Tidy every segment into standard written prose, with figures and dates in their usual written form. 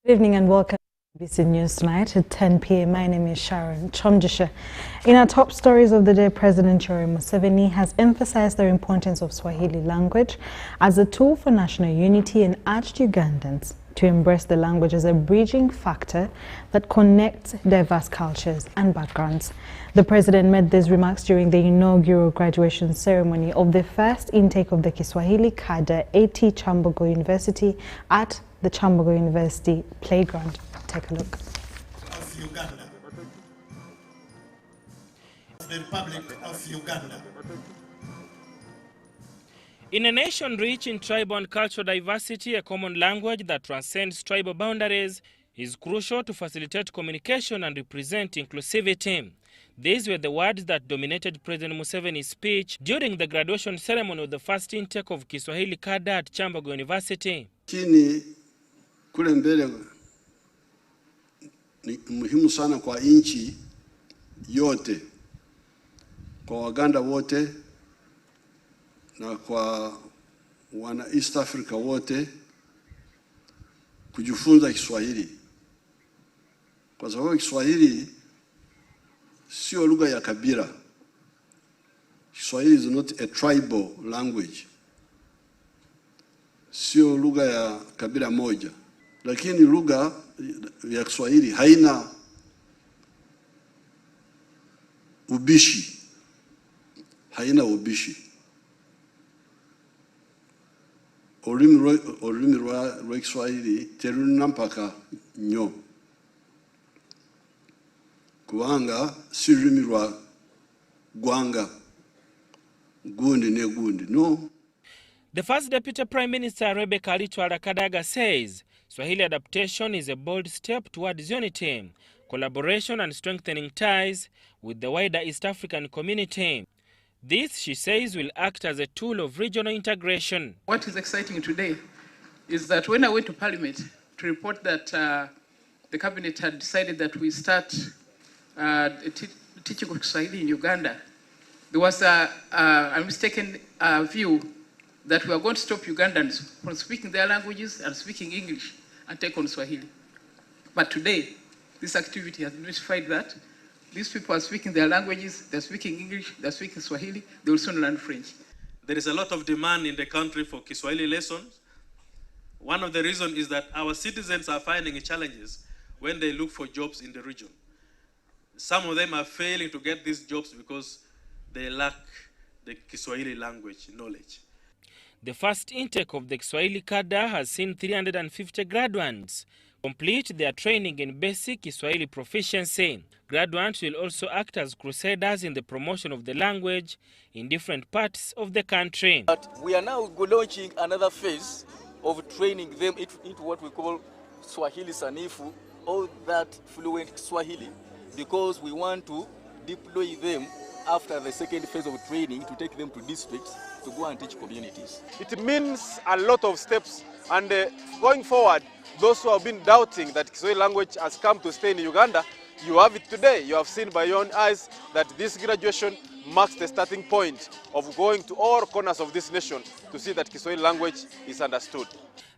Good evening and welcome to BBC News Tonight at 10 p.m. My name is Sharon Kyomugisha. In our top stories of the day, President Yoweri Museveni has emphasized the importance of Swahili language as a tool for national unity and urged Ugandans to embrace the language as a bridging factor that connects diverse cultures and backgrounds. The president made these remarks during the inaugural graduation ceremony of the first intake of the Kiswahili cadre at Chambogo University at the Chambogo University playground. Take a look. Of Uganda, of the Republic of Uganda. In a nation rich in tribal and cultural diversity, a common language that transcends tribal boundaries is crucial to facilitate communication and represent inclusivity. These were the words that dominated President Museveni's speech during the graduation ceremony of the first intake of Kiswahili cadre at Chambogo University. Chini kule mbele ni muhimu sana kwa nchi yote, kwa Waganda wote na kwa wana East Africa wote kujifunza Kiswahili, kwa sababu Kiswahili sio lugha ya kabila. Kiswahili is not a tribal language, sio lugha ya kabila moja, lakini lugha ya Kiswahili haina ubishi, haina ubishi. Olulimi lwa Kiswahili terulina mpaka nnyo, kubanga si lulimi lwa gwanga gundi ne gundi, no. The first Deputy Prime Minister Rebecca Alitwala Kadaga says Swahili adaptation is a bold step towards unity, collaboration and strengthening ties with the wider East African community. This, she says, will act as a tool of regional integration. What is exciting today is that when I went to Parliament to report that the Cabinet had decided that we start teaching of Swahili in Uganda, there was a mistaken view that we are going to stop Ugandans from speaking their languages and speaking English and take on Swahili. But today, this activity has notified that these people are speaking their languages, they're speaking English, they're speaking Swahili, they will soon learn French. There is a lot of demand in the country for Kiswahili lessons. One of the reasons is that our citizens are finding challenges when they look for jobs in the region. Some of them are failing to get these jobs because they lack the Kiswahili language knowledge. The first intake of the Kiswahili cadre has seen 350 graduates complete their training in basic Kiswahili proficiency. Graduates will also act as crusaders in the promotion of the language in different parts of the country. But we are now launching another phase of training them into what we call Swahili Sanifu, or that fluent Swahili, because we want to deploy them after the second phase of training to take them to districts to go and teach communities. It means a lot of steps, and going forward, those who have been doubting that Kiswahili language has come to stay in Uganda, you have it today. You have seen by your own eyes that this graduation marks the starting point of going to all corners of this nation to see that Kiswahili language is understood.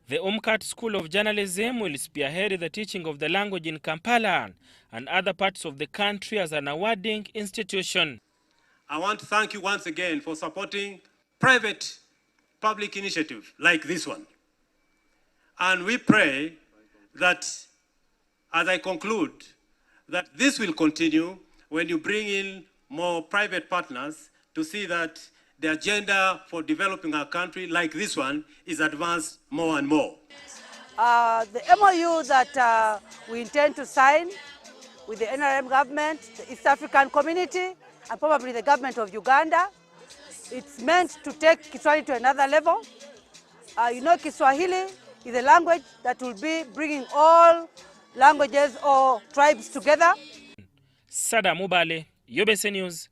The UMCAT School of Journalism will spearhead the teaching of the language in Kampala and other parts of the country as an awarding institution. I want to thank you once again for supporting private-public initiative like this one. And we pray that, as I conclude, that this will continue when you bring in more private partners to see that the agenda for developing our country like this one is advanced more and more. The MOU that we intend to sign with the NRM government, the East African community, and probably the government of Uganda, it's meant to take Kiswahili to another level. You know, Kiswahili is a language that will be bringing all languages or tribes together. Sada Mubale, UBC News.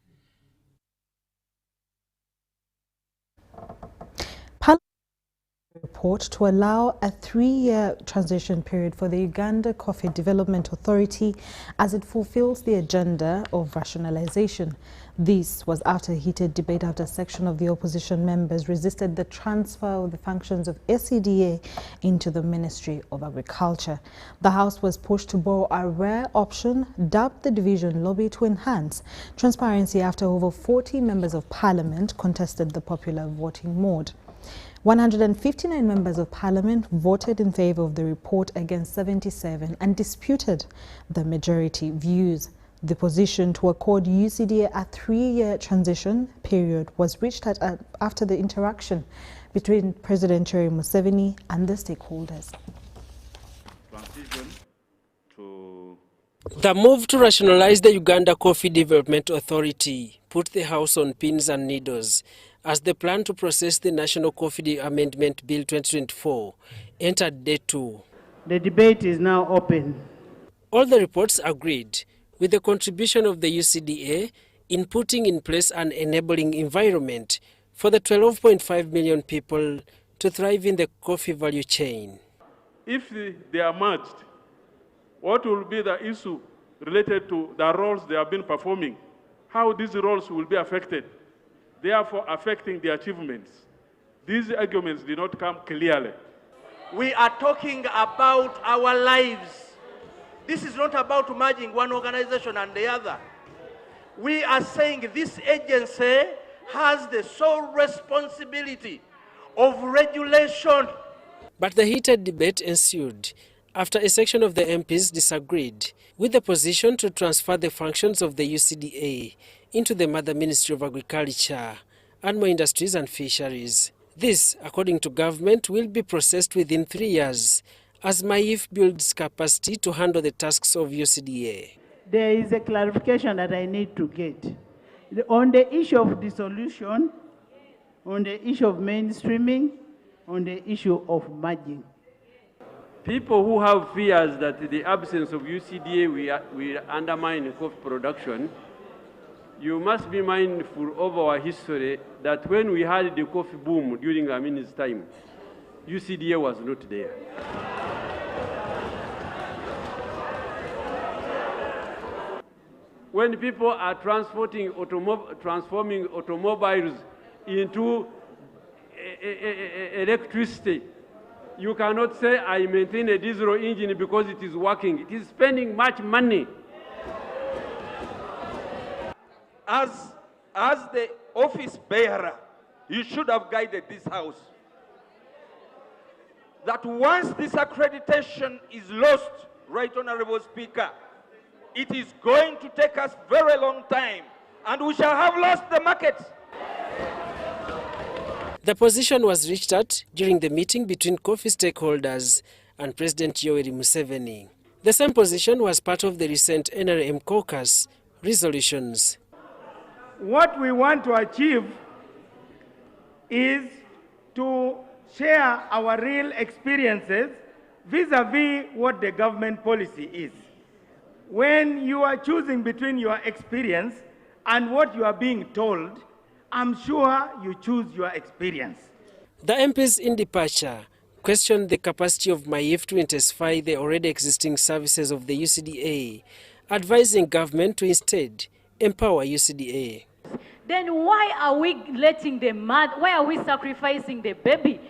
report to allow a 3-year transition period for the Uganda Coffee Development Authority as it fulfills the agenda of rationalization. This was after a heated debate after a section of the opposition members resisted the transfer of the functions of SCDA into the Ministry of Agriculture. The House was pushed to borrow a rare option dubbed the division lobby to enhance transparency after over 40 members of parliament contested the popular voting mode. 159 members of parliament voted in favor of the report against 77 and disputed the majority views. The position to accord UCDA a 3-year transition period was reached after the interaction between President Sharon Museveni and the stakeholders. The move to rationalize the Uganda Coffee Development Authority put the House on pins and needles as the plan to process the National Coffee Amendment Bill 2024 entered day 2. The debate is now open. All the reports agreed with the contribution of the UCDA in putting in place an enabling environment for the 12.5 million people to thrive in the coffee value chain. If they are merged, what will be the issue related to the roles they have been performing? How these roles will be affected, therefore affecting the achievements? These arguments did not come clearly. We are talking about our lives. This is not about merging one organization and the other. We are saying this agency has the sole responsibility of regulation. But the heated debate ensued after a section of the MPs disagreed with the position to transfer the functions of the UCDA into the Mother Ministry of Agriculture, Animal Industries and Fisheries. This, according to government, will be processed within 3 years as MAIF builds capacity to handle the tasks of UCDA. There is a clarification that I need to get. On the issue of dissolution, on the issue of mainstreaming, on the issue of merging. People who have fears that the absence of UCDA will undermine coffee production, you must be mindful of our history that when we had the coffee boom during Amin's time, UCDA was not there. When people are transforming automobiles into electricity, you cannot say, I maintain a diesel engine because it is working. It is spending much money. As the office bearer, you should have guided this House that once this accreditation is lost, Right Honorable Speaker, it is going to take us very long time and we shall have lost the market. The position was reached at during the meeting between coffee stakeholders and President Yoweri Museveni. The same position was part of the recent NRM caucus resolutions. What we want to achieve is to share our real experiences vis-a-vis what the government policy is. When you are choosing between your experience and what you are being told, I'm sure you choose your experience. The MPs in departure questioned the capacity of MAIF to intensify the already existing services of the UCDA, advising government to instead empower UCDA. Then why are we letting the mother, why are we sacrificing the baby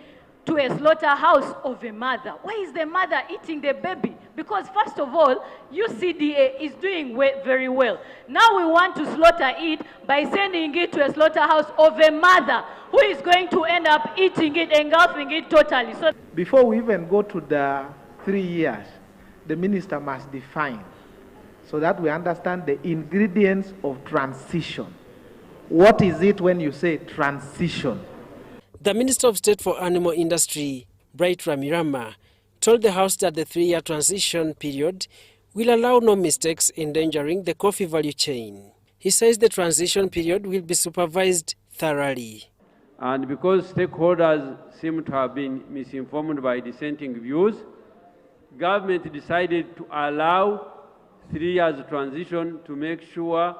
to a slaughterhouse of a mother? Why is the mother eating the baby? Because first of all, UCDA is doing very well. Now we want to slaughter it by sending it to a slaughterhouse of a mother who is going to end up eating it, engulfing it totally. So before we even go to the 3 years, the minister must define so that we understand the ingredients of transition. What is it when you say transition? The Minister of State for Animal Industry, Bright Ramirama, told the House that the 3-year transition period will allow no mistakes endangering the coffee value chain. He says the transition period will be supervised thoroughly. And because stakeholders seem to have been misinformed by dissenting views, government decided to allow 3 years transition to make sure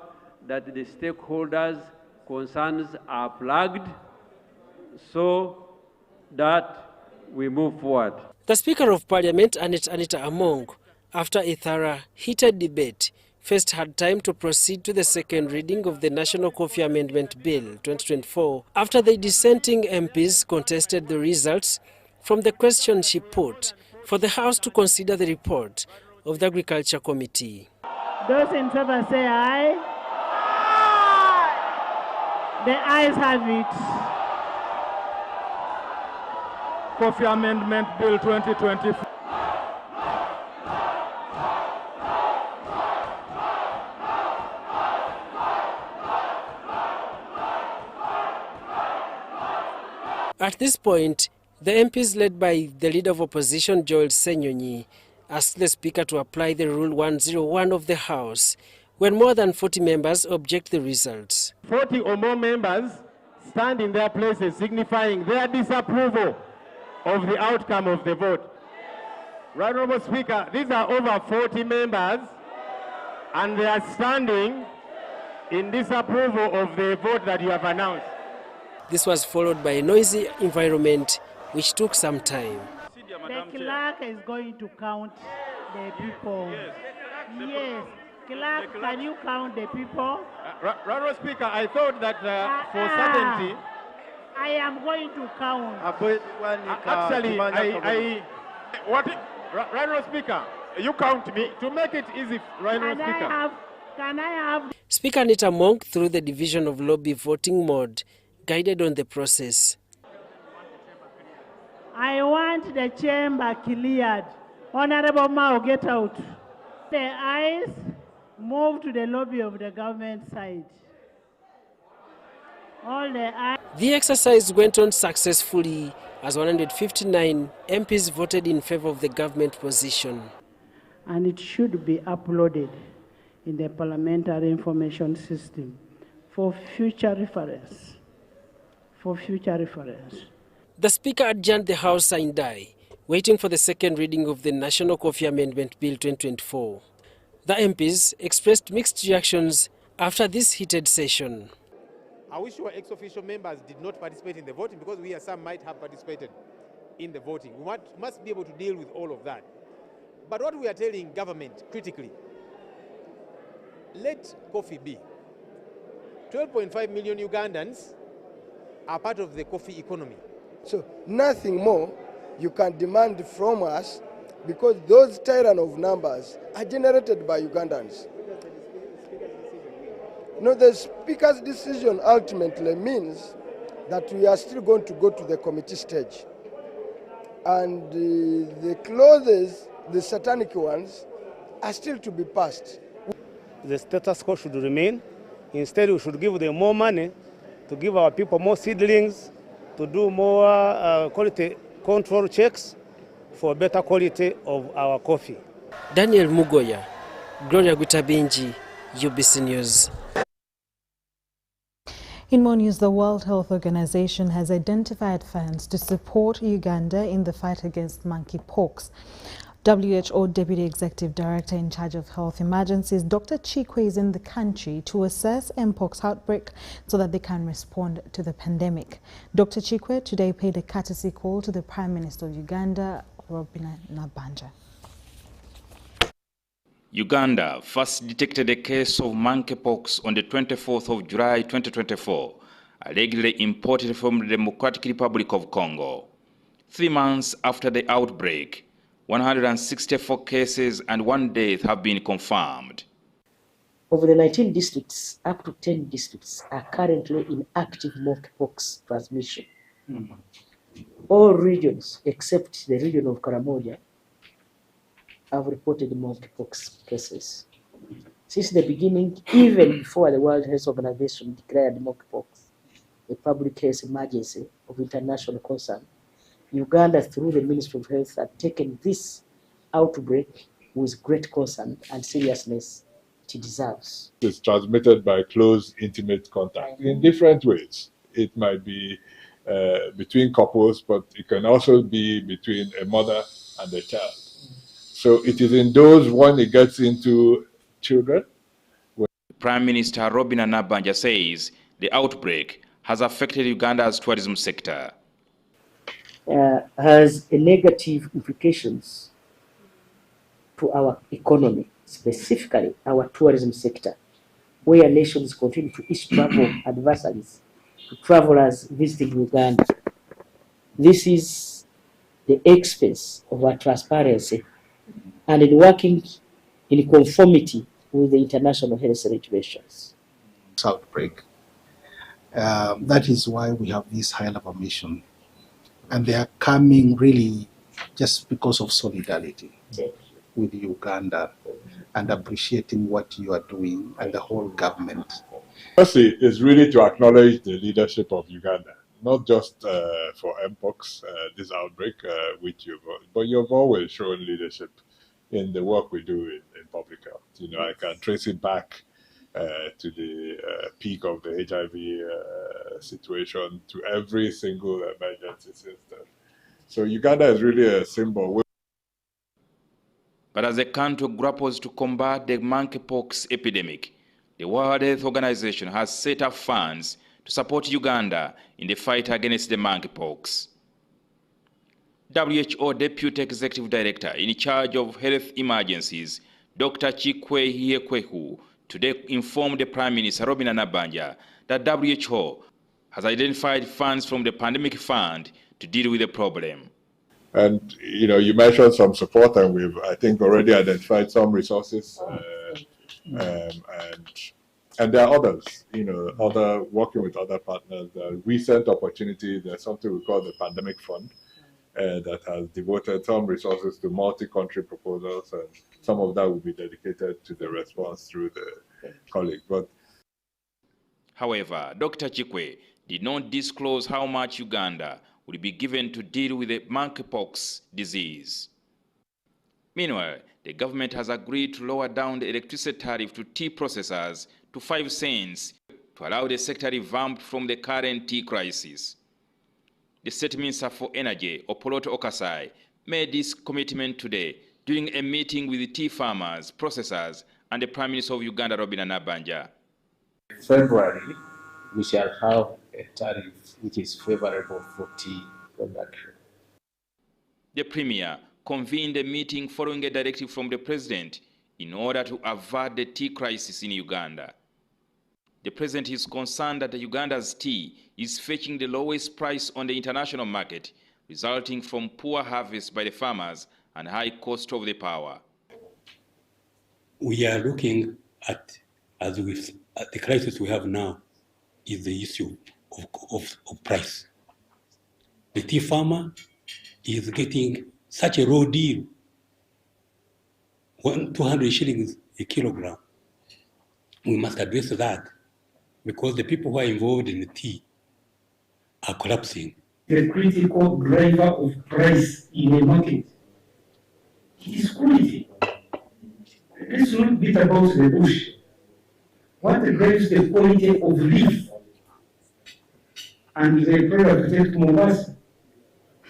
that the stakeholders' concerns are plugged so that we move forward. The Speaker of Parliament, Anita Among, after a thorough, heated debate, first had time to proceed to the second reading of the National Coffee Amendment Bill 2024 after the dissenting MPs contested the results from the question she put for the House to consider the report of the Agriculture Committee. Those in favor say aye. The ayes have it. Coffee Amendment Bill 2024. At this point, the MPs led by the Leader of Opposition, Joel Senyonyi, asked the Speaker to apply the Rule 101 of the House when more than 40 members object the results. 40 or more members stand in their places, signifying their disapproval of the outcome of the vote. Right, Honourable Speaker, these are over 40 members, and they are standing in disapproval of the vote that you have announced. This was followed by a noisy environment which took some time. The clerk is going to count the people. Yes. Clerk, can you count the people? Honourable Speaker, I thought that for certainty, I am going to count. Actually, Honourable Speaker, you count me to make it easy, Honourable Speaker. Can I have? Speaker Anita Monk, through the division of lobby voting mode, guided on the process. I want the chamber cleared. Honourable Mao, get out. The ayes move to the lobby of the government side. All the ayes. The exercise went on successfully as 159 MPs voted in favor of the government position. And it should be uploaded in the Parliamentary Information System for future reference. The Speaker adjourned the House sine die, waiting for the second reading of the National Coffee Amendment Bill 2024. The MPs expressed mixed reactions after this heated session. I wish our ex-official members did not participate in the voting, because we, as some, might have participated in the voting. We must be able to deal with all of that. But what we are telling government critically, let coffee be. 12.5 million Ugandans are part of the coffee economy. So nothing more you can demand from us, because those tyrant of numbers are generated by Ugandans. No, the Speaker's decision ultimately means that we are still going to go to the committee stage. And the clauses, the satanic ones, are still to be passed. The status quo should remain. Instead, we should give them more money to give our people more seedlings, to do more quality control checks for better quality of our coffee. Daniel Mugoya, Gloria Gutabinji, UBC News. In more news, the World Health Organization has identified funds to support Uganda in the fight against monkeypox. WHO Deputy Executive Director in charge of health emergencies, Dr. Chikwe, is in the country to assess Mpox outbreak so that they can respond to the pandemic. Dr. Chikwe today paid a courtesy call to the Prime Minister of Uganda, Robina Nabanja. Uganda first detected a case of monkeypox on the 24th of July 2024, allegedly imported from the Democratic Republic of Congo. 3 months after the outbreak, 164 cases and 1 death have been confirmed. Of the 19 districts, up to 10 districts are currently in active monkeypox transmission. All regions except the region of Karamoja have reported monkeypox cases. Since the beginning, even before the World Health Organization declared monkeypox a public health emergency of international concern, Uganda, through the Ministry of Health, had taken this outbreak with great concern and seriousness it deserves. It's transmitted by close, intimate contact in different ways. It might be between couples, but it can also be between a mother and a child. So it is in those when it gets into children. Prime Minister Robina Nabanja says the outbreak has affected Uganda's tourism sector. has a negative implications to our economy, specifically our tourism sector, where nations continue to issue travel advisories to travelers visiting Uganda. This is the expense of our transparency and in working in conformity with the international health regulations. Outbreak. That is why we have this high level mission. And they are coming really just because of solidarity with Uganda and appreciating what you are doing and the whole government. Firstly, is really to acknowledge the leadership of Uganda, not just for Mpox, this outbreak, but you've always shown leadership in the work we do in public health. You know, I can trace it back to the peak of the HIV situation, to every single emergency system. So Uganda is really a symbol. But as the country grapples to combat the monkeypox epidemic, the World Health Organization has set up funds to support Uganda in the fight against the monkeypox. WHO Deputy Executive Director in charge of health emergencies, Dr. Chikwe Hiekwehu, today informed the Prime Minister Robin Nabanja that WHO has identified funds from the Pandemic Fund to deal with the problem. And you know, you mentioned some support, and we've, I think, already identified some resources, and there are others. You know, working with other partners. Recent opportunity. There's something we call the Pandemic Fund that has devoted some resources to multi-country proposals, and some of that will be dedicated to the response through the colleague. But however, Dr. Chikwe did not disclose how much Uganda will be given to deal with the monkeypox disease. Meanwhile, the government has agreed to lower down the electricity tariff to tea processors to 5 cents to allow the sector revamp from the current tea crisis. The State Minister for Energy, Opoloto Okasai, made this commitment today during a meeting with the tea farmers, processors, and the Prime Minister of Uganda, Robin Nabanja. February, we shall have a tariff which is favorable for tea production. The Premier convened a meeting following a directive from the President in order to avert the tea crisis in Uganda. The President is concerned that Uganda's tea is fetching the lowest price on the international market, resulting from poor harvest by the farmers and high cost of the power. We are looking at the crisis we have now is the issue of price. The tea farmer is getting such a raw deal, 200 shillings a kilogram. We must address that because the people who are involved in the tea are collapsing. The critical driver of price in a market is quality. Let's not beat about the bush. What drives the quality of leaf and the product take to Mombasa?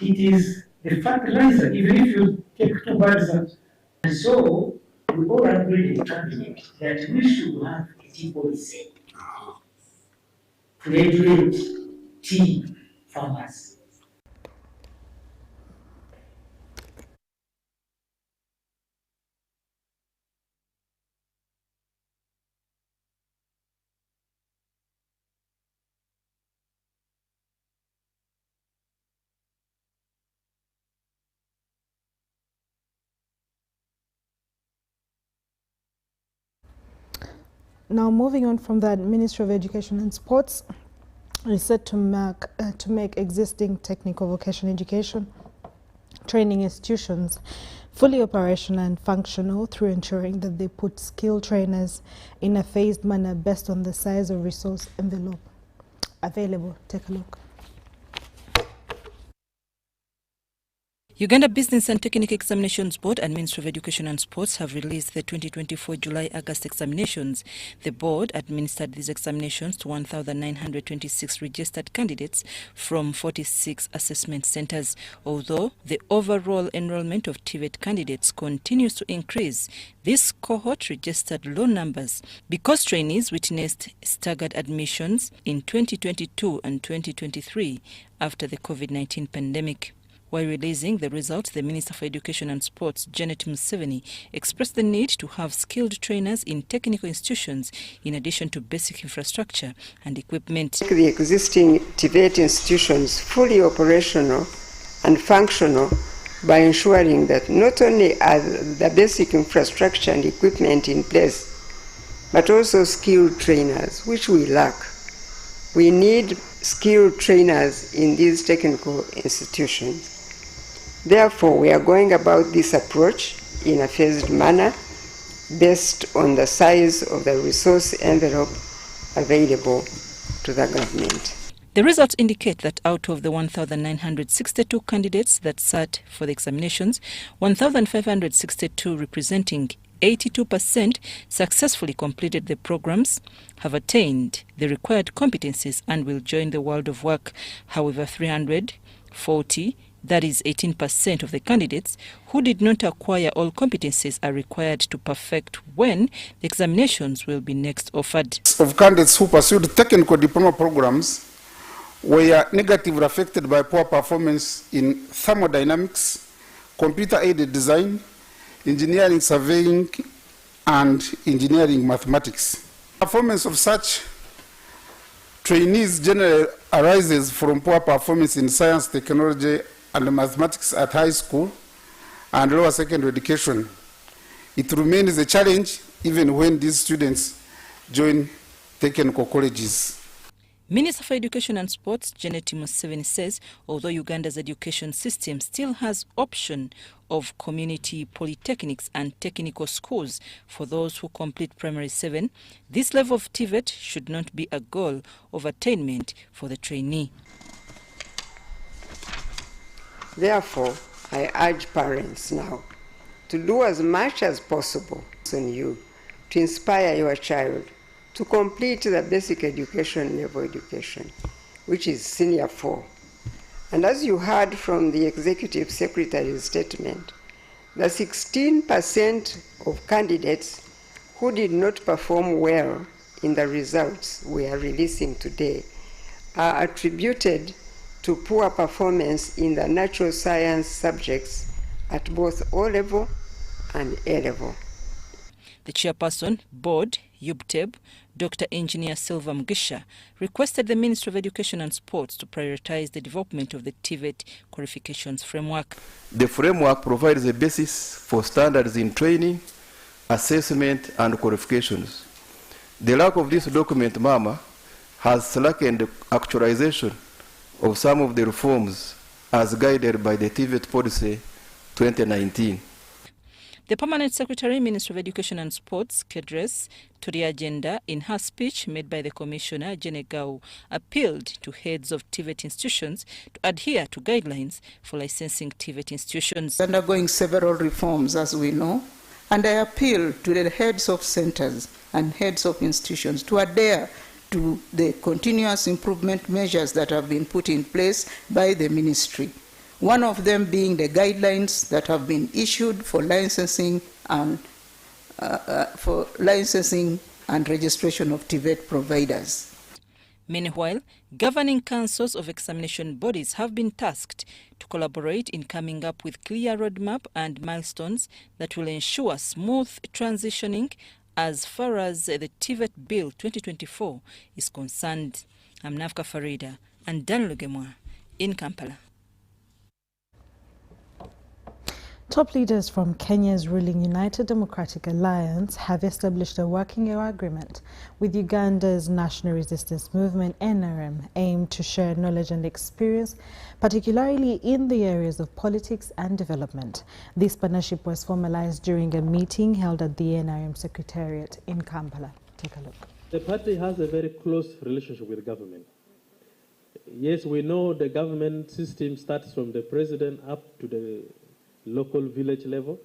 It is the fertilizer, even if you take 2 bags. And so we all agree in cabinet that we should have a tea policy to regulate tea farmers. Now, moving on from that, Ministry of Education and Sports is set to make existing technical vocational education training institutions fully operational and functional through ensuring that they put skilled trainers in a phased manner based on the size of resource envelope available. Take a look. Uganda Business and Technical Examinations Board and Ministry of Education and Sports have released the 2024 July-August examinations. The board administered these examinations to 1,926 registered candidates from 46 assessment centers. Although the overall enrollment of TVET candidates continues to increase, this cohort registered low numbers because trainees witnessed staggered admissions in 2022 and 2023 after the COVID-19 pandemic. While releasing the results, the Minister for Education and Sports, Janet Museveni, expressed the need to have skilled trainers in technical institutions in addition to basic infrastructure and equipment. Make the existing TVET institutions fully operational and functional by ensuring that not only are the basic infrastructure and equipment in place, but also skilled trainers, which we lack. We need skilled trainers in these technical institutions. Therefore, we are going about this approach in a phased manner based on the size of the resource envelope available to the government. The results indicate that out of the 1,962 candidates that sat for the examinations, 1,562 representing 82% successfully completed the programs, have attained the required competencies and will join the world of work. However, 340, that is 18% of the candidates who did not acquire all competencies, are required to perfect when the examinations will be next offered. Of candidates who pursued technical diploma programs were negatively affected by poor performance in thermodynamics, computer-aided design, engineering surveying, and engineering mathematics. Performance of such trainees generally arises from poor performance in science, technology, and mathematics at high school and lower secondary education. It remains a challenge even when these students join technical colleges. Minister for Education and Sports, Janet Museveni, says although Uganda's education system still has option of community polytechnics and technical schools for those who complete primary 7, this level of TVET should not be a goal of attainment for the trainee. Therefore, I urge parents now to do as much as possible on you to inspire your child to complete the basic education level education, which is senior 4. And as you heard from the Executive Secretary's statement, the 16% of candidates who did not perform well in the results we are releasing today are attributed to poor performance in the natural science subjects at both O-level and A-level. The chairperson, Board, UBTEB, Dr. Engineer Kyomugisha, requested the Ministry of Education and Sports to prioritize the development of the TVET qualifications framework. The framework provides a basis for standards in training, assessment, and qualifications. The lack of this document, Mama, has slackened actualization of some of the reforms as guided by the TVET policy 2019. The Permanent Secretary, Ministry of Education and Sports, Kedres, to the agenda in her speech made by the Commissioner, Jenegau, appealed to heads of TVET institutions to adhere to guidelines for licensing TVET institutions. Undergoing several reforms, as we know, and I appeal to the heads of centers and heads of institutions to adhere to the continuous improvement measures that have been put in place by the ministry. One of them being the guidelines that have been issued for licensing and registration of TVET providers. Meanwhile, governing councils of examination bodies have been tasked to collaborate in coming up with clear roadmap and milestones that will ensure smooth transitioning as far as the TVET Bill 2024 is concerned. I'm Nafka Farida and Dan Lugemwa in Kampala. Top leaders from Kenya's ruling United Democratic Alliance have established a working agreement with Uganda's National Resistance Movement, NRM, aimed to share knowledge and experience, particularly in the areas of politics and development. This partnership was formalized during a meeting held at the NRM Secretariat in Kampala. Take a look. The party has a very close relationship with the government. Yes, we know the government system starts from the president up to the local village level.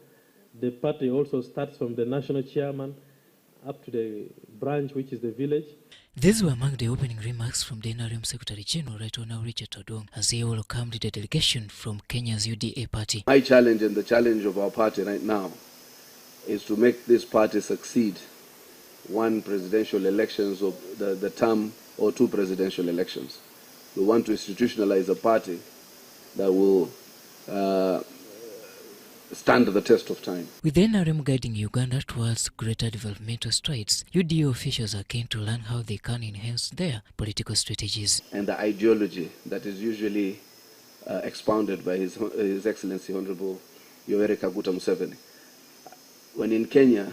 The party also starts from the national chairman up to the branch, which is the village. These were among the opening remarks from the NRM Secretary General, Right Honourable Richard Odong, as he welcomed the delegation from Kenya's UDA party. My challenge and the challenge of our party right now is to make this party succeed one presidential elections of the term or two presidential elections. We want to institutionalize a party that will stand the test of time. With the NRM guiding Uganda towards greater developmental strides, UDA officials are keen to learn how they can enhance their political strategies. And the ideology that is usually expounded by His Excellency Honorable Yoweri Kaguta Museveni. When in Kenya,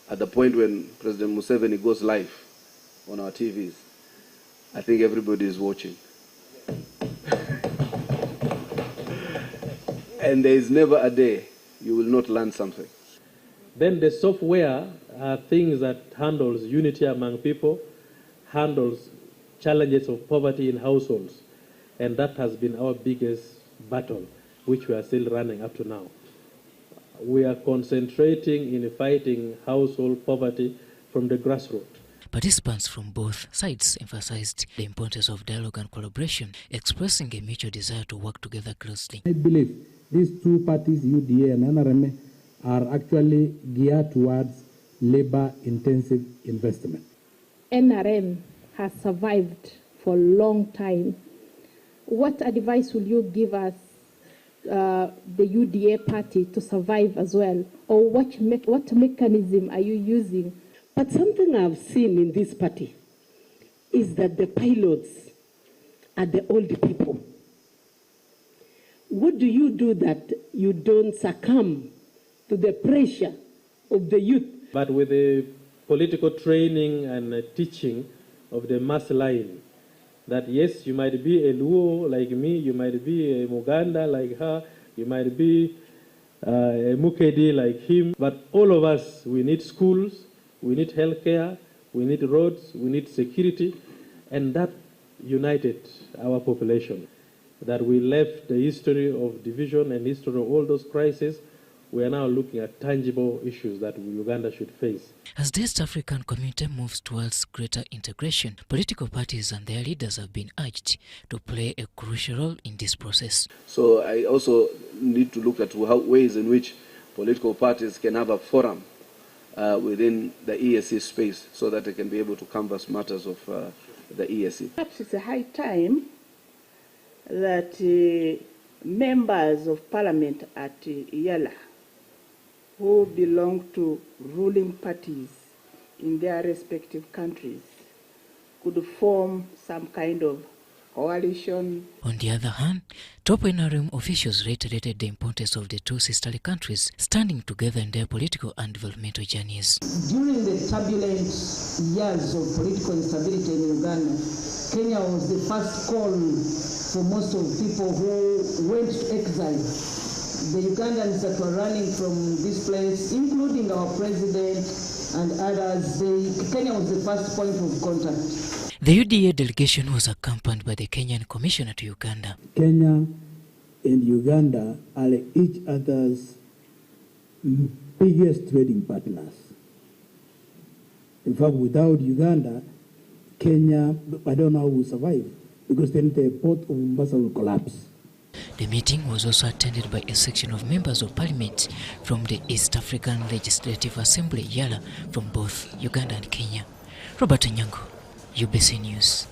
at the point when President Museveni goes live on our TVs, I think everybody is watching. And there is never a day you will not learn something. Then the software are things that handles unity among people, handles challenges of poverty in households. And that has been our biggest battle, which we are still running up to now. We are concentrating in fighting household poverty from the grassroots. Participants from both sides emphasized the importance of dialogue and collaboration, expressing a mutual desire to work together closely. I believe these two parties, UDA and NRM, are actually geared towards labor-intensive investment. NRM has survived for a long time. What advice will you give us, the UDA party, to survive as well? Or what mechanism are you using? But something I've seen in this party is that the pilots are the old people. What do you do that you don't succumb to the pressure of the youth? But with the political training and teaching of the mass line, that yes, you might be a Luo like me, you might be a Muganda like her, you might be a Mukedi like him, but all of us, we need schools, we need healthcare, we need roads, we need security, and that united our population. That we left the history of division and history of all those crises. We are now looking at tangible issues that Uganda should face. As the East African community moves towards greater integration, political parties and their leaders have been urged to play a crucial role in this process. So I also need to look at ways in which political parties can have a forum within the EAC space so that they can be able to canvass matters of the EAC. Perhaps it's a high time that members of parliament at Yala who belong to ruling parties in their respective countries could form some kind of coalition. On the other hand, top NRM officials reiterated the importance of the two sisterly countries standing together in their political and developmental journeys. During the turbulent years of political instability in Uganda, Kenya was the first call for most of the people who went to exile. The Ugandans that were running from this place, including our president and others, Kenya was the first point of contact. The UDA delegation was accompanied by the Kenyan commissioner to Uganda. Kenya and Uganda are each other's biggest trading partners. In fact, without Uganda, Kenya, I don't know how we survive, because then the port of Mombasa will collapse. The meeting was also attended by a section of members of parliament from the East African Legislative Assembly, Yala, from both Uganda and Kenya. Robert Nyango, UBC News.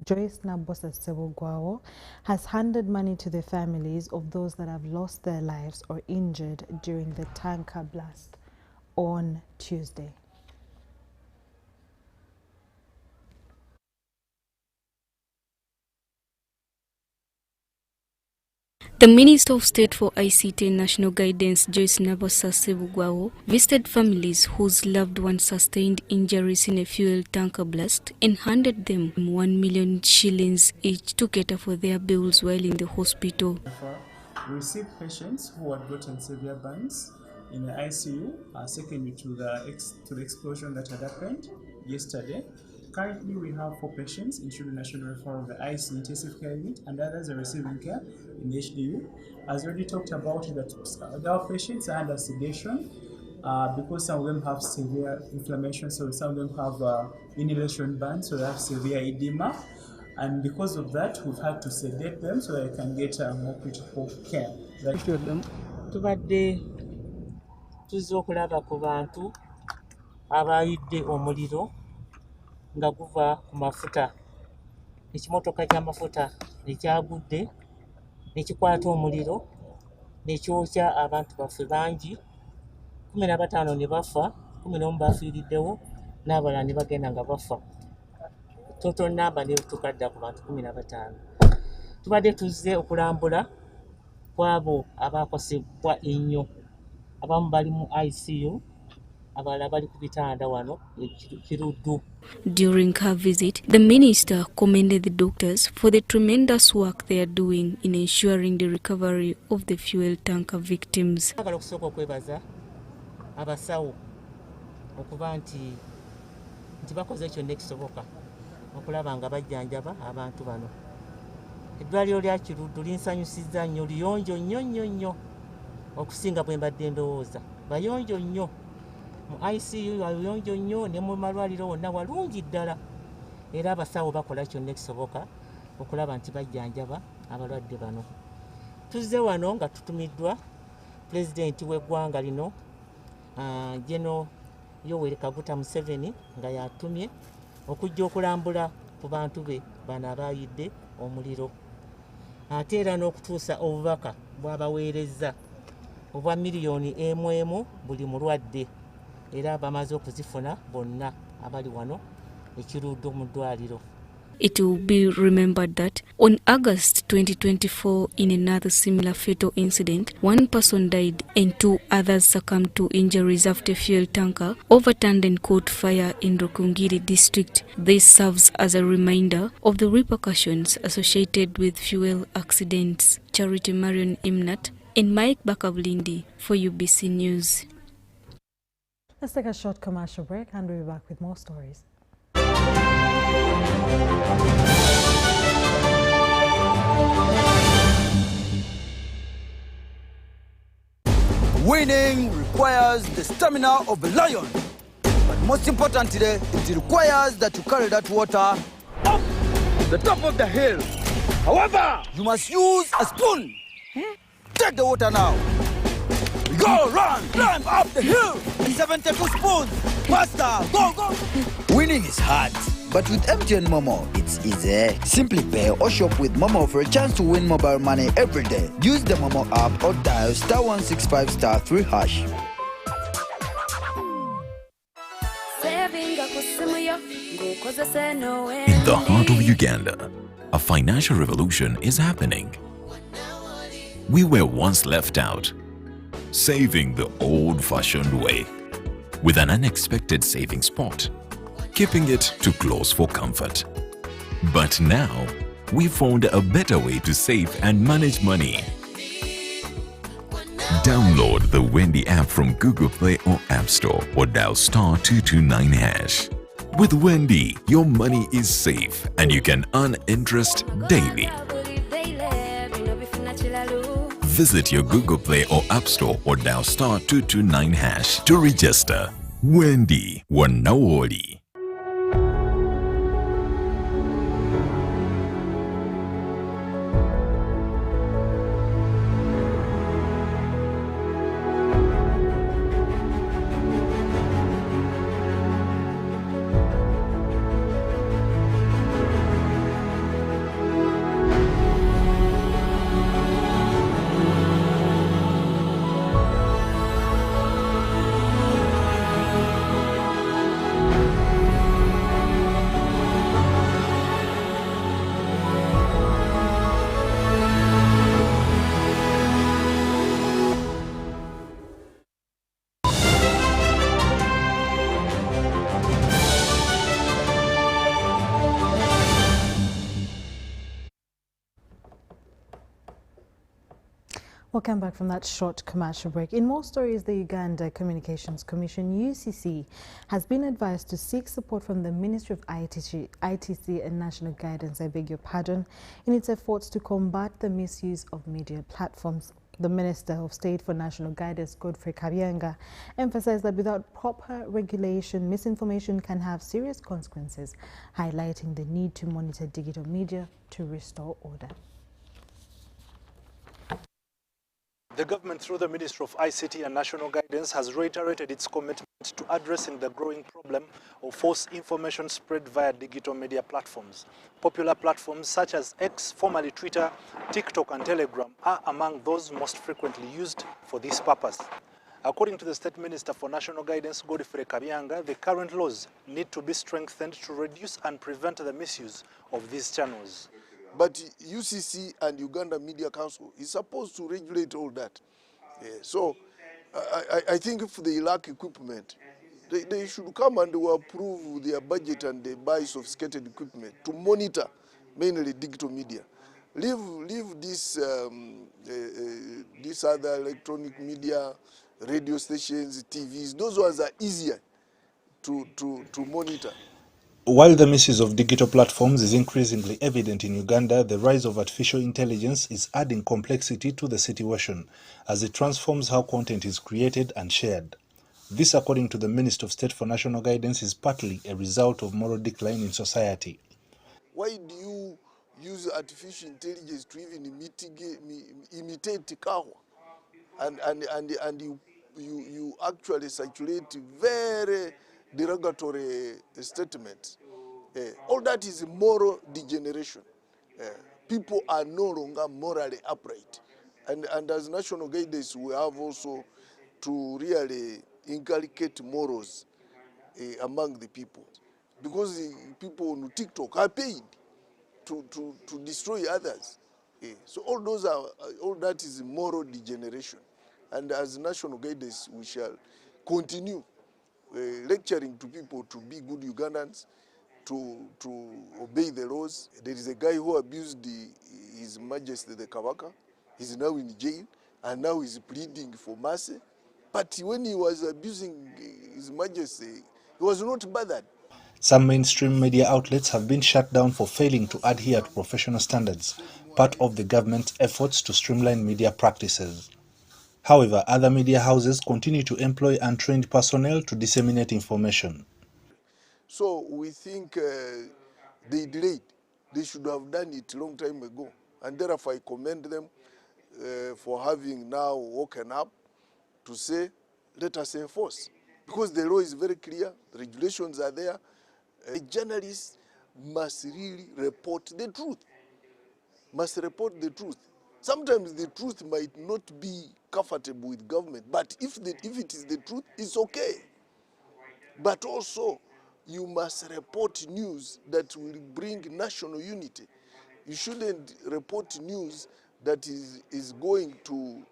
Joyce Nabosa Sebogwawo has handed money to the families of those that have lost their lives or injured during the tanker blast on Tuesday. The Minister of State for ICT and National Guidance, Joyce Nabosa Sebogwawo, visited families whose loved ones sustained injuries in a fuel tanker blast and handed them 1 million shillings each to cater for their bills while in the hospital. We received patients who had gotten severe burns in the ICU, secondly to the explosion that had happened yesterday. Currently, we have 4 patients, including national referral of the ICU intensive care unit, and others are receiving care in the HDU. As already talked about, that our patients are under sedation because some of them have severe inflammation, so some of them have inhalation burns, so they have severe edema. And because of that, we've had to sedate them so they can get more critical care. tuzze okulaba ku bantu abayidde omuliro nga guva ku mafuta. Ekimotoka ky'amafuta ekyagudde ne kikwata omuliro ne kyokya abantu baffe bangi. 15 ne bafa, 11 bafiiriddewo n'abalala ne bagenda nga bafa. Total number ne tukadda ku bantu 15. Tubadde tuzze okulambula kwabo abakosebwa ennyo. Abamu bali mu ICU, abalala bali ku bitanda wano Kiruddu. During her visit, the minister commended the doctors for the tremendous work they are doing in ensuring the recovery of the fuel tanker victims. Agala okusooka okwebaza abasawo okuba nti bakoze kyonna ekisoboka okulaba nga bajjanjaba abantu bano. Eddwaliro lya Kiruddu linsanyusizza nnyo, liyonjo nnyo okusinga bwe mbadde ndowooza. Bayonjo nnyo. Mu ICU bayonjo nnyo ne mu malwaliro wonna walungi ddala. Era abasawo bakola kyonna ekisoboka okulaba nti bajjanjaba abalwadde bano. Tuzze wano nga tutumiddwa pulezidenti w'eggwanga lino General Yoweri Kaguta Museveni nga yatumye okujja okulambula ku bantu be bano abayidde omuliro. Ate era n'okutuusa obubaka bw'abaweereza obwa miliyoni emu buli mulwadde. Era bamaze okuzifuna bonna abali wano Ekiruddu mu ddwaliro. It will be remembered that on August 2024, in another similar fatal incident, 1 person died and 2 others succumbed to injuries after a fuel tanker overturned and caught fire in Rukungiri district. This serves as a reminder of the repercussions associated with fuel accidents. Charity Marion Imnat and Mike Bakabulindi for UBC News. Let's take a short commercial break and we'll be back with more stories. Winning requires the stamina of a lion. But most importantly, it requires that you carry that water up the top of the hill. However, you must use a spoon. Take the water now. Go, run, climb up the hill. 72 spoons. Faster, go. Winning is hard, but with MTN Momo, it's easy. Simply pay or shop with Momo for a chance to win mobile money every day. Use the Momo app or dial *165*3#. In the heart of Uganda, a financial revolution is happening. We were once left out, saving the old-fashioned way, with an unexpected saving spot, keeping it too close for comfort. But now, we found a better way to save and manage money. Download the Wendy app from Google Play or App Store or dial *229#. With Wendy, your money is safe and you can earn interest daily. Visit your Google Play or App Store or dial *229# to register. Wendy Wanawoli. Welcome back from that short commercial break. In more stories, the Uganda Communications Commission, UCC, has been advised to seek support from the Ministry of ITC and National Guidance, in its efforts to combat the misuse of media platforms. The Minister of State for National Guidance, Godfrey Kabyanga, emphasized that without proper regulation, misinformation can have serious consequences, highlighting the need to monitor digital media to restore order. The government, through the Ministry of ICT and National Guidance, has reiterated its commitment to addressing the growing problem of false information spread via digital media platforms. Popular platforms such as X, formerly Twitter, TikTok and Telegram are among those most frequently used for this purpose. According to the State Minister for National Guidance, Godfrey Kabyanga, the current laws need to be strengthened to reduce and prevent the misuse of these channels. But UCC and Uganda Media Council is supposed to regulate all that. So I think if they lack equipment, they should come and approve their budget and they buy sophisticated equipment to monitor mainly digital media. Leave this other electronic media, radio stations, TVs. Those ones are easier to monitor. While the misuse of digital platforms is increasingly evident in Uganda, the rise of artificial intelligence is adding complexity to the situation as it transforms how content is created and shared. This, according to the Minister of State for National Guidance, is partly a result of moral decline in society. Why do you use artificial intelligence to even imitate Kahwa? And you actually circulate very derogatory statements. All that is moral degeneration. People are no longer morally upright. And as national guidance, we have also to really inculcate morals among the people. Because the people on TikTok are paid to destroy others. So all that is moral degeneration. And as national guidance, we shall continue lecturing to people to be good Ugandans, to obey the laws. There is a guy who abused His Majesty the Kabaka. He's now in jail, and now he's pleading for mercy. But when he was abusing His Majesty, he was not bothered. Some mainstream media outlets have been shut down for failing to adhere to professional standards, part of the government's efforts to streamline media practices. However, other media houses continue to employ untrained personnel to disseminate information. So we think they delayed. They should have done it a long time ago. And therefore I commend them for having now woken up to say, let us enforce. Because the law is very clear, the regulations are there. A journalist must really report the truth. Must report the truth. Sometimes the truth might not be comfortable with government, but if it is the truth, it's okay. But also, you must report news that will bring national unity. You shouldn't report news that is going to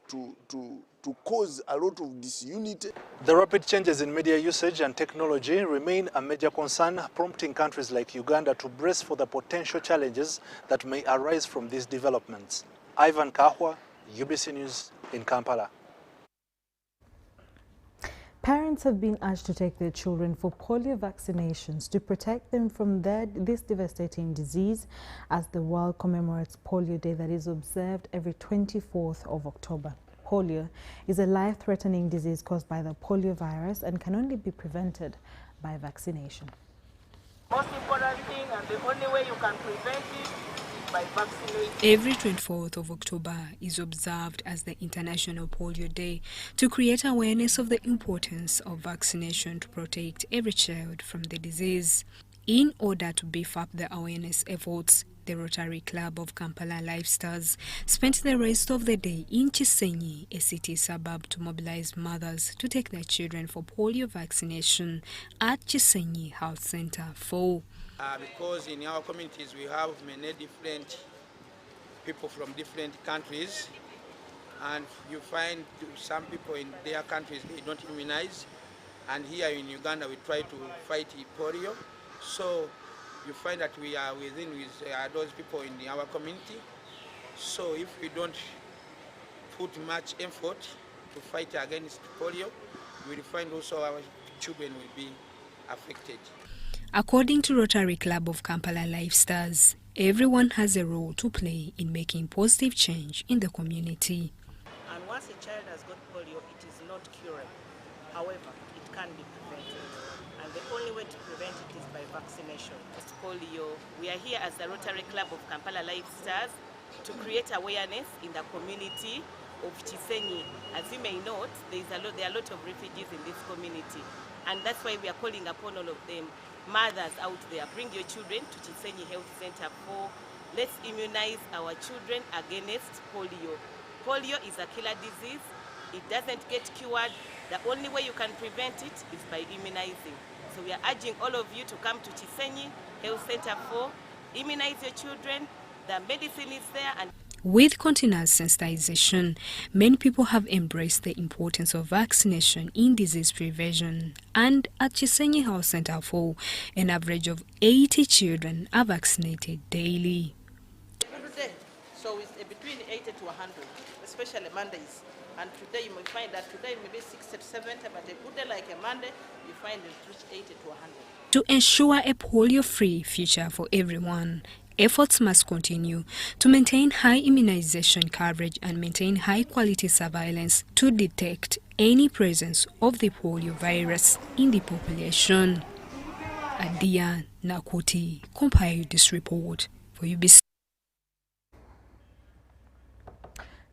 cause a lot of disunity. The rapid changes in media usage and technology remain a major concern, prompting countries like Uganda to brace for the potential challenges that may arise from these developments. Ivan Kahwa, UBC News in Kampala. Parents have been urged to take their children for polio vaccinations to protect them from this devastating disease as the world commemorates Polio Day that is observed every 24th of October. Polio is a life-threatening disease caused by the polio virus and can only be prevented by vaccination. Most important thing and the only way you can prevent it is by vaccinating. Every 24th of October is observed as the International Polio Day to create awareness of the importance of vaccination to protect every child from the disease. In order to beef up the awareness efforts, the Rotary Club of Kampala Lifestars spent the rest of the day in Chisenyi, a city suburb, to mobilize mothers to take their children for polio vaccination at Chisenyi Health Center 4. Because in our communities we have many different people from different countries, and you find some people in their countries they don't immunize, and here in Uganda we try to fight polio. So you find that we are with those people in our community. So if we don't put much effort to fight against polio, we will find also our children will be affected. According to Rotary Club of Kampala Lifestars, everyone has a role to play in making positive change in the community. And once a child has got polio, it is not curable. However, it can be prevented. And the only way to prevent it is by vaccination. Polio, we are here as the Rotary Club of Kampala Lifestars to create awareness in the community of Chisenyi. As you may note, there are a lot of refugees in this community, and that's why we are calling upon all of them, mothers out there, bring your children to Chisenyi Health Center for let's immunize our children against polio. Polio is a killer disease. It doesn't get cured. The only way you can prevent it is by immunizing. So we are urging all of you to come to Chisenyi Health Center for immunize your children. The medicine is there. And with continuous sensitization, many people have embraced the importance of vaccination in disease prevention. And at Chisenyi Health Center 4, an average of 80 children are vaccinated daily. So it's between 80 to 100, especially Mondays. And today you may find that today maybe 60 to 70, but a good day like a Monday, you find it reach 80 to 100. To ensure a polio-free future for everyone, efforts must continue to maintain high immunization coverage and maintain high-quality surveillance to detect any presence of the polio virus in the population. Adia Nakoti compiled this report for UBC.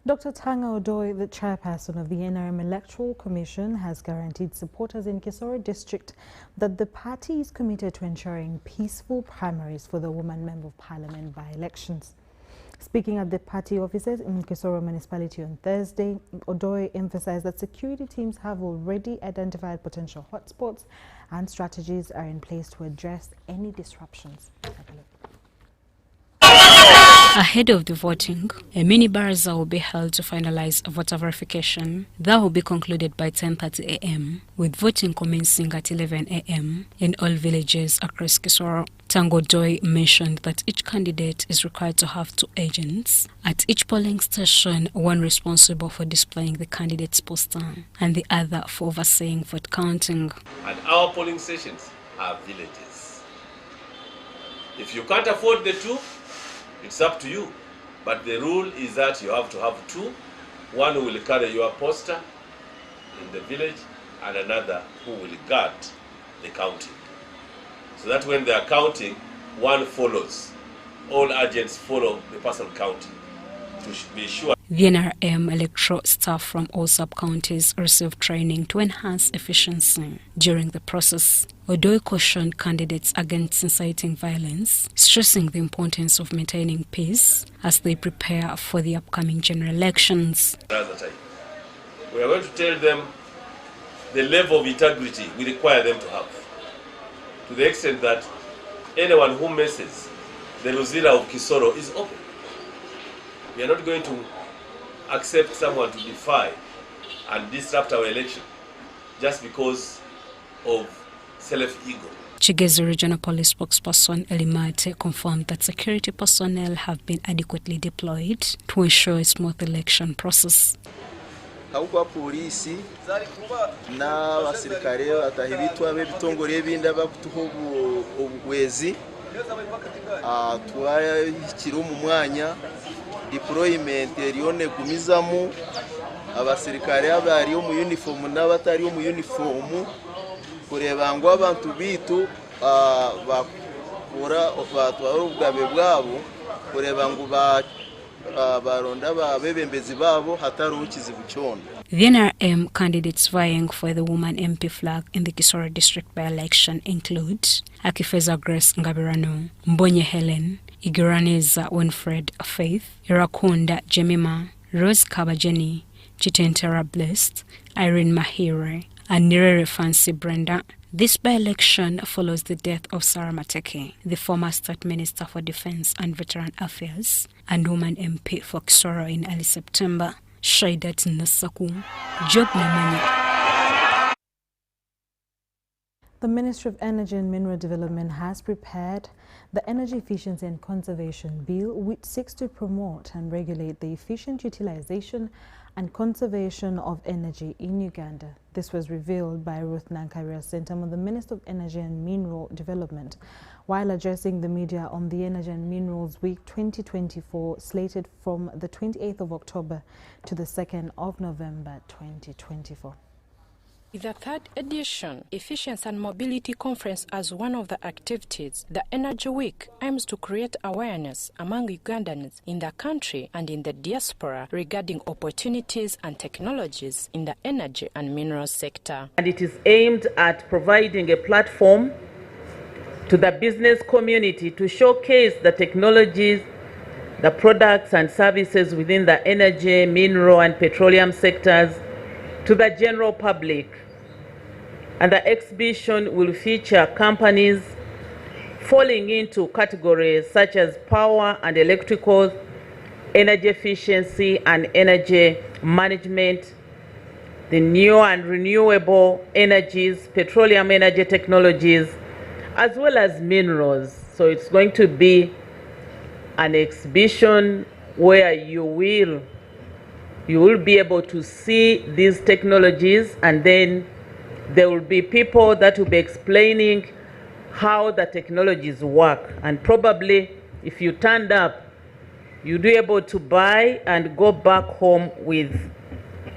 Dr. Tanga Odoi, the chairperson of the NRM Electoral Commission, has guaranteed supporters in Kisoro district that the party is committed to ensuring peaceful primaries for the woman member of parliament by-elections. Speaking at the party offices in Kisoro municipality on Thursday, Odoi emphasized that security teams have already identified potential hotspots and strategies are in place to address any disruptions. Ahead of the voting, a mini baraza will be held to finalize voter verification. That will be concluded by 10:30 a.m., with voting commencing at 11 a.m. in all villages across Kisoro. Tango Doi mentioned that each candidate is required to have 2 agents at each polling station, one responsible for displaying the candidate's poster and the other for overseeing vote counting. And our polling stations are villages. If you can't afford the 2, it's up to you, but the rule is that you have to have 2. One who will carry your poster in the village and another who will guard the counting. So that when they are counting, one follows. All agents follow the person counting to be sure. The NRM electoral staff from all sub-counties received training to enhance efficiency during the process. Odoi cautioned candidates against inciting violence, stressing the importance of maintaining peace as they prepare for the upcoming general elections. We are going to tell them the level of integrity we require them to have, to the extent that anyone who messes the Luzira of Kisoro is open. We are not going to accept someone to defy and disrupt our election just because of self-ego. Chigezi Regional Police spokesperson Elimate confirmed that security personnel have been adequately deployed to ensure a smooth election process. Haukwa polisi na basirikare batahibitwa bebitongore binda bakutuho obwezi atwaye kiri mu mwanya deployment erione gumizamu abasirikare abari mu uniform n'abatari mu uniform kureba ngo abantu bitu bakora batwara ubwabe bwabo kureba ngo baronda babebembezi babo hatarukizi buchondo. The NRM candidates vying for the woman MP flag in the Kisoro district by-election include Akifeza Grace Ngabirano, Mbonye Helen, Igiraneza Winfred Faith, Irakunda Jemima, Rose Kabajeni, Chitentera Blessed, Irene Mahire, and Nirere Fancy Brenda. This by-election follows the death of Sarah Mateke, the former State Minister for Defense and Veteran Affairs and woman MP for Kisoro in early September. Shaidat Nasaku, Job Namanya. The Ministry of Energy and Mineral Development has prepared the Energy Efficiency and Conservation Bill, which seeks to promote and regulate the efficient utilization and conservation of energy in Uganda. This was revealed by Ruth Nankaria Sentamo, the Minister of Energy and Mineral Development, while addressing the media on the Energy and Minerals Week 2024, slated from the 28th of October to the 2nd of November 2024. With the third edition, Efficiency and Mobility Conference as one of the activities, the Energy Week aims to create awareness among Ugandans in the country and in the diaspora regarding opportunities and technologies in the energy and mineral sector. And it is aimed at providing a platform to the business community to showcase the technologies, the products and services within the energy, mineral and petroleum sectors to the general public. And the exhibition will feature companies falling into categories such as power and electrical, energy efficiency and energy management, the new and renewable energies, petroleum energy technologies, as well as minerals. So it's going to be an exhibition where you will be able to see these technologies, and then there will be people that will be explaining how the technologies work. And probably if you turned up, you'll be able to buy and go back home with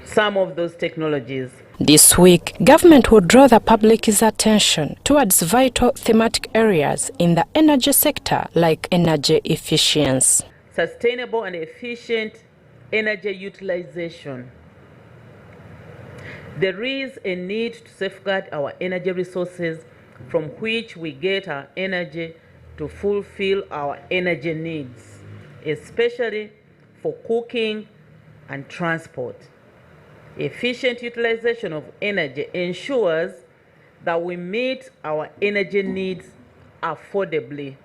some of those technologies. This week, government will draw the public's attention towards vital thematic areas in the energy sector like energy efficiency, sustainable and efficient energy utilization. There is a need to safeguard our energy resources from which we get our energy to fulfill our energy needs, especially for cooking and transport. Efficient utilization of energy ensures that we meet our energy needs affordably.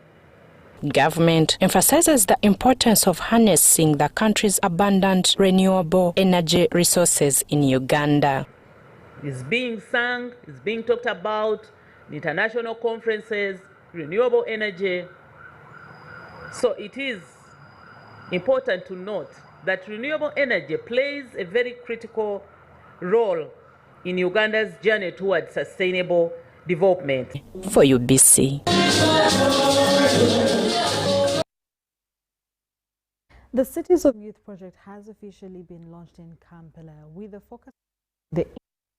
Government emphasizes the importance of harnessing the country's abundant renewable energy resources in Uganda. It's being sung, it's being talked about in international conferences, renewable energy. So it is important to note that renewable energy plays a very critical role in Uganda's journey towards sustainable development. For UBC. The Cities of Youth project has officially been launched in Kampala with a focus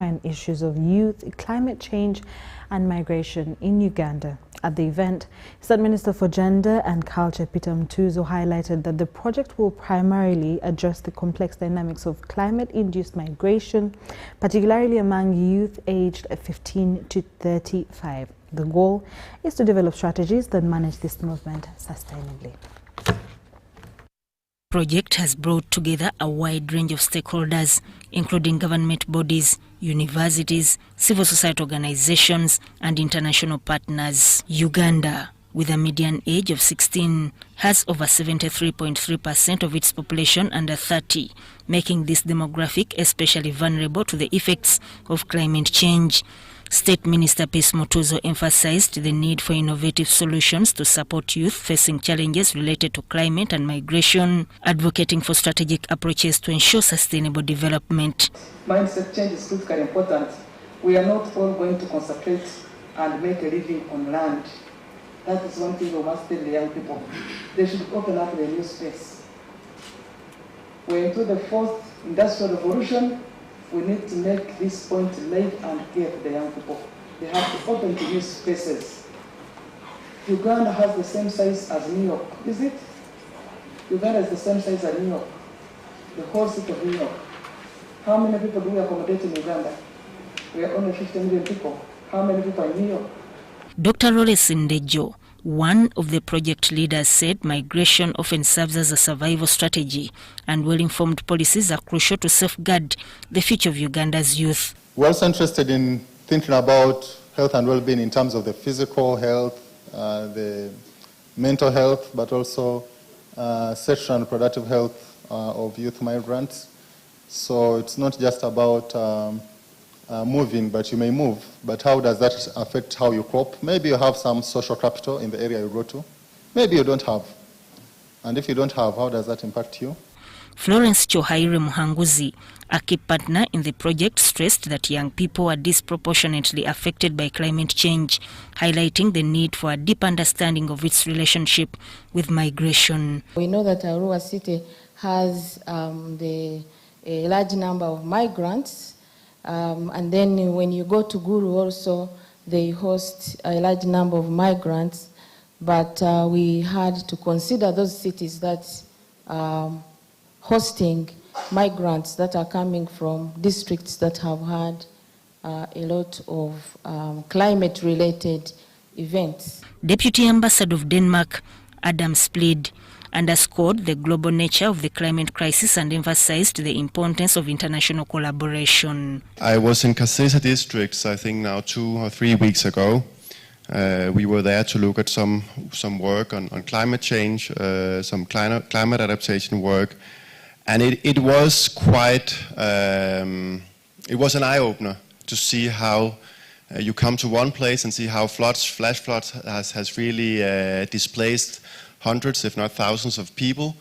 on the issues of youth, climate change and migration in Uganda. At the event, State Minister for Gender and Culture Peter Mtuzo highlighted that the project will primarily address the complex dynamics of climate-induced migration, particularly among youth aged 15 to 35. The goal is to develop strategies that manage this movement sustainably. Project has brought together a wide range of stakeholders, including government bodies, universities, civil society organizations, and international partners. Uganda, with a median age of 16, has over 73.3% of its population under 30, making this demographic especially vulnerable to the effects of climate change. State Minister Peace Mutuzo emphasized the need for innovative solutions to support youth facing challenges related to climate and migration, advocating for strategic approaches to ensure sustainable development. Mindset change is critically important. We are not all going to concentrate and make a living on land. That is one thing we must tell the young people. They should open up a new space. We're into the fourth industrial revolution. We need to make this point late and clear to the young people. They have to open to new spaces. Uganda has the same size as New York, is it? Uganda is the same size as New York, the whole city of New York. How many people do we accommodate in Uganda? We are only 50 million people. How many people are in New York? Dr. Lawrence Ndejo, one of the project leaders, said migration often serves as a survival strategy and well-informed policies are crucial to safeguard the future of Uganda's youth. We're also interested in thinking about health and well-being in terms of the physical health, the mental health, but also sexual and reproductive health of youth migrants. So it's not just about moving, but you may move, but how does that affect how you cope? Maybe you have some social capital in the area you go to. Maybe you don't have. And if you don't have, how does that impact you? Florence Chohaire Muhanguzi, a key partner in the project, stressed that young people are disproportionately affected by climate change, highlighting the need for a deep understanding of its relationship with migration. We know that Arua city has a large number of migrants And then when you go to Guru also, they host a large number of migrants, but we had to consider those cities that hosting migrants that are coming from districts that have had a lot of climate-related events. Deputy Ambassador of Denmark, Adam Splid, underscored the global nature of the climate crisis and emphasized the importance of international collaboration. I was in Kasese districts, I think now 2 or 3 weeks ago. We were there to look at some work on climate change, some climate adaptation work, and it was quite, it was an eye-opener to see how you come to one place and see how flash floods has really displaced hundreds, if not thousands, of people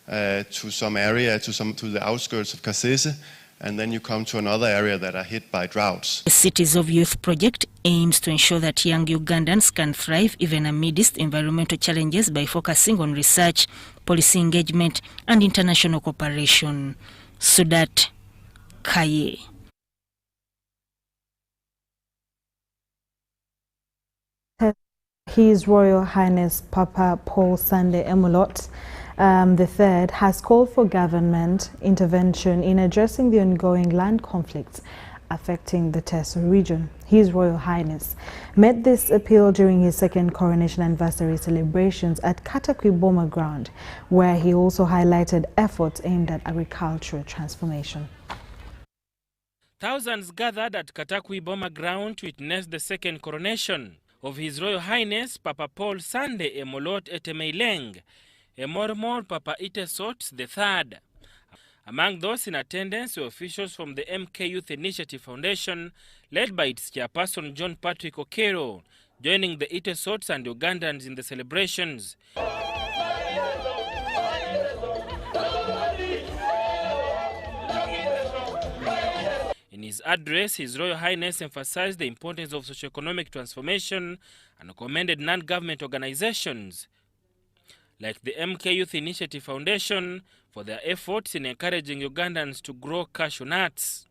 to some area, to the outskirts of Kasese, and then you come to another area that are hit by droughts. The Cities of Youth project aims to ensure that young Ugandans can thrive even amidst environmental challenges by focusing on research, policy engagement, and international cooperation. Sudat Kaye. His Royal Highness Papa Paul Sunday Emolot III has called for government intervention in addressing the ongoing land conflicts affecting the Teso region. His Royal Highness made this appeal during his second coronation anniversary celebrations at Katakwi Boma Ground, where he also highlighted efforts aimed at agricultural transformation. Thousands gathered at Katakwi Boma Ground to witness the second coronation of His Royal Highness Papa Paul Sunday Emolot Etemeileng, Emormor Papa Itesot III. Among those in attendance were officials from the MK Youth Initiative Foundation, led by its chairperson John Patrick Okero, joining the Itesots and Ugandans in the celebrations. In his address, His Royal Highness emphasized the importance of socio-economic transformation and commended non-government organizations like the MK Youth Initiative Foundation for their efforts in encouraging Ugandans to grow cashew nuts.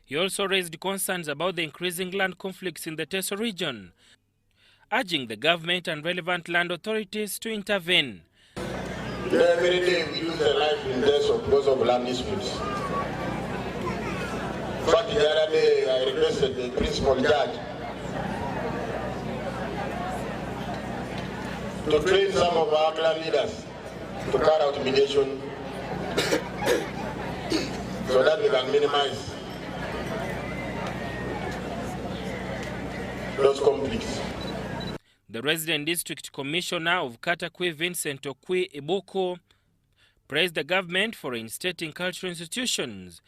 He also raised concerns about the increasing land conflicts in the Teso region, urging the government and relevant land authorities to intervene. Every day we lose a life in Teso because of land disputes. In fact, the other day I requested the principal judge to train some of our clan leaders to carry out mediation so that we can minimize those conflicts. The resident district commissioner of Katakwi, Vincent Okwi Ibuku, praised the government for reinstating cultural institutions,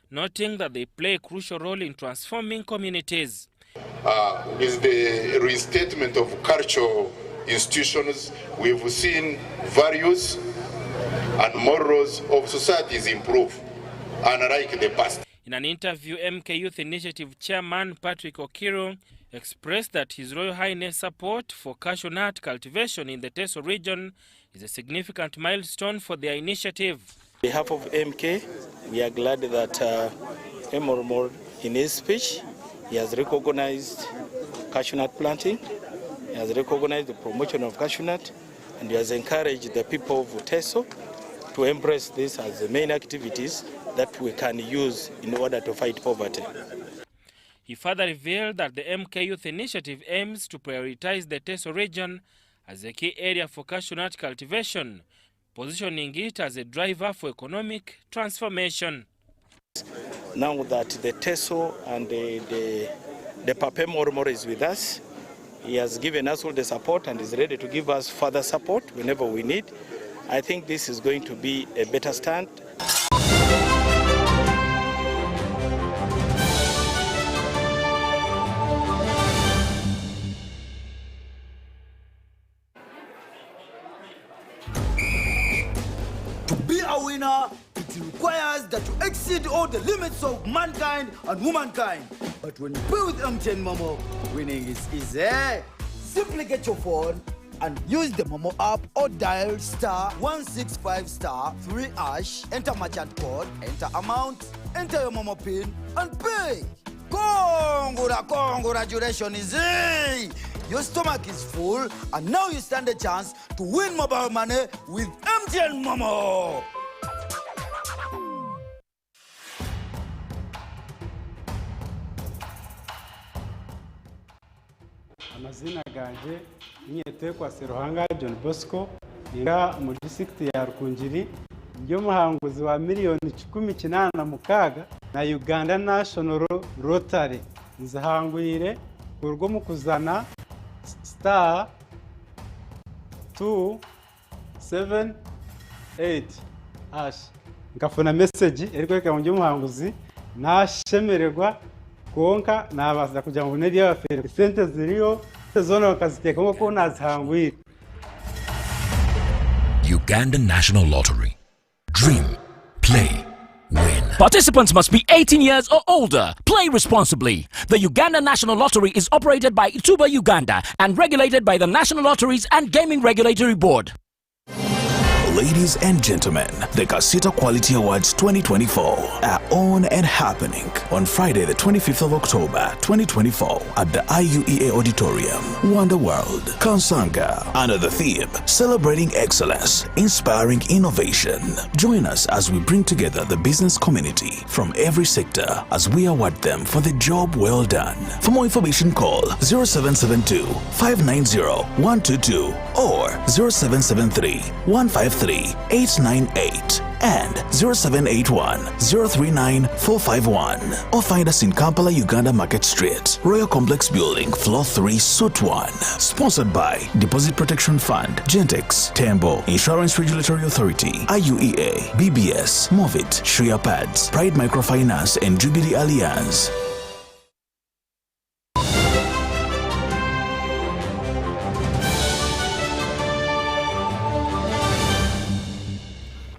noting that they play a crucial role in transforming communities. With the reinstatement of cultural institutions, we've seen values and morals of societies improve, unlike the past. In an interview, MK Youth Initiative Chairman Patrick Okiro expressed that His Royal Highness support for cashew nut cultivation in the Teso region is a significant milestone for their initiative. On behalf of MK, we are glad that Emormor, in his speech, he has recognized cashew nut planting, he has recognized the promotion of cashew nut, and he has encouraged the people of Teso to embrace this as the main activities that we can use in order to fight poverty. He further revealed that the MK Youth Initiative aims to prioritize the Teso region as a key area for cashew nut cultivation, positioning it as a driver for economic transformation. Now that the Teso and the Papa Emormor is with us, he has given us all the support and is ready to give us further support whenever we need. I think this is going to be a better stand. To be a winner, it it requires that you exceed all the limits of mankind and womankind. But when you play with MTN Momo, winning is easy. Simply get your phone and use the Momo app or dial *165*3#, enter merchant code, enter amount, enter your Momo PIN, and pay. Congratulations, easy! Your stomach is full, and now you stand a chance to win mobile money with MTN Momo. Amazina ganje nyete kwa Seruhanga John Bosco inga mu district ya Rukungiri ryo muhanguzi wa miliyoni 18 na Uganda National Rotary nzahangwire kurwo mu kuzana *278# ngafuna message eriko mu muhanguzi nashemererwa konka nabaza kuja mu neri y'abafere sente ziriyo zona bakaziteka ngo nazihangwire. Uganda National Lottery. Dream, play, win. Participants must be 18 years or older. Play responsibly. The Uganda National Lottery is operated by Ituba Uganda and regulated by the National Lotteries and Gaming Regulatory Board. Ladies and gentlemen, the Kasita Quality Awards 2024 are on and happening on Friday, the 25th of October, 2024 at the IUEA Auditorium, Wonder World, Kansanga, under the theme, Celebrating Excellence, Inspiring Innovation. Join us as we bring together the business community from every sector as we award them for the job well done. For more information, call 0772-590-122 or 0773-153-898 and 0781-039-451 or find us in Kampala, Uganda Market Street, Royal Complex Building, Floor 3, Suite 1. Sponsored by Deposit Protection Fund, Gentex, Tembo, Insurance Regulatory Authority, IUEA, BBS, Movit, Shria Pads, Pride Microfinance and Jubilee Alliance.